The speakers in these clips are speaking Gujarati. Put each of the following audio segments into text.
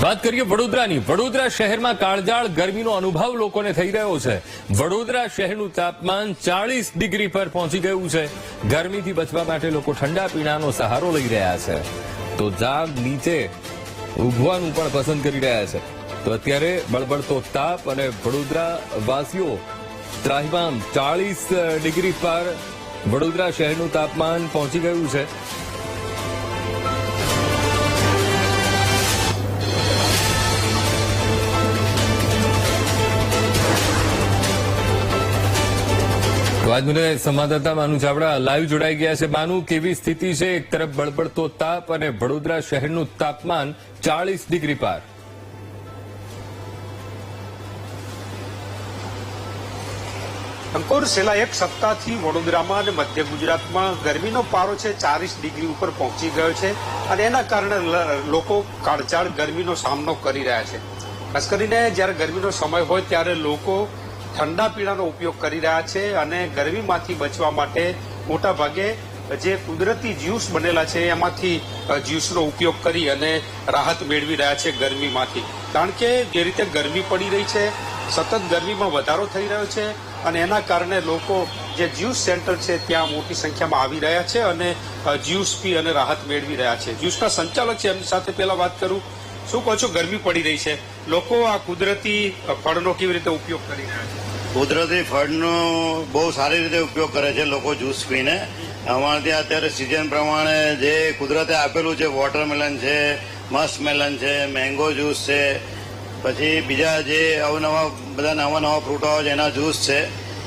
વાત કરીએ વડોદરાની। વડોદરા શહેરમાં કાળઝાળ ગરમીનો અનુભવ લોકોને થઈ રહ્યો છે। વડોદરા શહેરનું તાપમાન 40 ડિગ્રી પર પહોંચી ગયું છે। ગરમીથી બચવા માટે લોકો ઠંડા પીણાનો સહારો લઈ રહ્યા છે, તો ઝાડ નીચે ઊભવાનું પણ પસંદ કરી રહ્યા છે। તો અત્યારે બળબડતો તાપ અને વડોદરા વાસીઓ ત્રાહિમામ 40 ડિગ્રી પર વડોદરા શહેરનું તાપમાન પહોંચી ગયું છે। તો આજ મને સંવાદદાતા માનુ ચાવડા લાઈવ જોડાઈ ગયા છે। માનુ, કેવી સ્થિતિ છે? એક તરફ બળબડતો તાપ અને વડોદરા શહેરનું તાપમાન 40 ડિગ્રી પાર। અંકુર, છેલ્લા એક સપ્તાહથી વડોદરામાં અને મધ્ય ગુજરાતમાં ગરમીનો પારો છે 40 ડિગ્રી ઉપર પહોંચી ગયો છે અને એના કારણે લોકો કાળઝાળ ગરમીનો સામનો કરી રહ્યા છે। ખાસ કરીને જ્યારે ગરમીનો સમય હોય ત્યારે લોકો ઠંડા પીણાનો ઉપયોગ કરી રહ્યા છે અને ગરમીમાંથી બચવા માટે મોટા ભાગે જે કુદરતી જ્યુસ બનેલા છે એમાંથી જ્યુસનો ઉપયોગ કરી અને રાહત મેળવી રહ્યા છે ગરમીમાંથી। કારણ કે જે રીતે ગરમી પડી રહી છે, સતત ગરમીમાં વધારો થઈ રહ્યો છે અને એના કારણે લોકો જે જ્યુસ સેન્ટર છે ત્યાં મોટી સંખ્યામાં આવી રહ્યા છે અને જ્યુસ પી અને રાહત મેળવી રહ્યા છે। જ્યુસના સંચાલક છે, એમની સાથે પહેલા વાત કરું। શું કહો છો, ગરમી પડી રહી છે, લોકો આ કુદરતી ફળનો કેવી રીતે ઉપયોગ કરી રહ્યા છે? કુદરતી ફળનો બહુ સારી રીતે ઉપયોગ કરે છે લોકો જ્યુસ પીને। અમારે ત્યાં અત્યારે સિઝન પ્રમાણે જે કુદરતે આપેલું છે, વોટરમેલન છે, મસ્કમેલન છે, મેંગો જ્યુસ છે, પછી બીજા જે અવનવા બધા નવા ફ્રૂટો આવે છે એના જ્યુસ છે,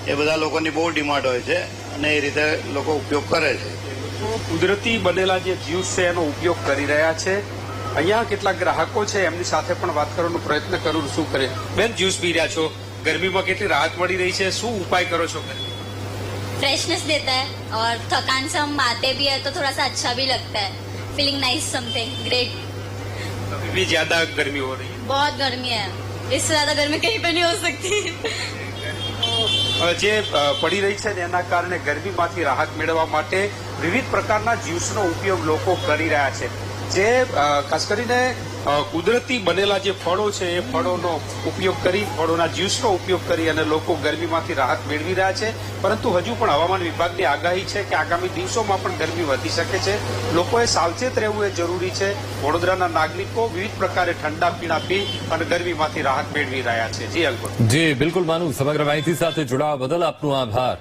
એ બધા લોકોની બહુ ડિમાન્ડ હોય છે અને એ રીતે લોકો ઉપયોગ કરે છે। કુદરતી બનેલા જે જ્યુસ છે એનો ઉપયોગ કરી રહ્યા છે। અહીંયા કેટલાક ગ્રાહકો છે, એમની સાથે પણ વાત કરવાનો પ્રયત્ન કરું। શું કરે બેન, જ્યુસ પી રહ્યા છો, गर्मी में कितनी राहत मળી રહી છે, શું ઉપાય કરો છો? फ्रेशनेस देता है और थकान से हम आते भी है तो थोड़ा सा अच्छा भी लगता है, फीलिंग नाइस, समथिंग ग्रेट। अभी भी ज्यादा गर्मी हो रही है, बहुत गर्मी है, इससे ज्यादा गर्मी कहीं पे नहीं हो सकती। જે પડી રહી છે એના કારણે ગરમીમાંથી રાહત મેળવવા માટે વિવિધ પ્રકારના જ્યુસનો ઉપયોગ લોકો કરી રહ્યા છે। જે ખાસ કરીને કુદરતી બનેલા જે ફળો છે એ ફળોનો ઉપયોગ કરી, ફળોના જ્યુસનો ઉપયોગ કરી અને લોકો ગરમીમાંથી રાહત મેળવી રહ્યા છે। પરંતુ હજુ પણ હવામાન વિભાગની આગાહી છે કે આગામી દિવસોમાં પણ ગરમી વધી શકે છે। લોકોએ સાવચેત રહેવું એ જરૂરી છે। વડોદરાના નાગરિકો વિવિધ પ્રકારે ઠંડા પીણા પી અને ગરમીમાંથી રાહત મેળવી રહ્યા છે। જી અંકુર। જી બિલકુલ માનુ, સમગ્ર માહિતી સાથે જોડાવા બદલ આપનો આભાર।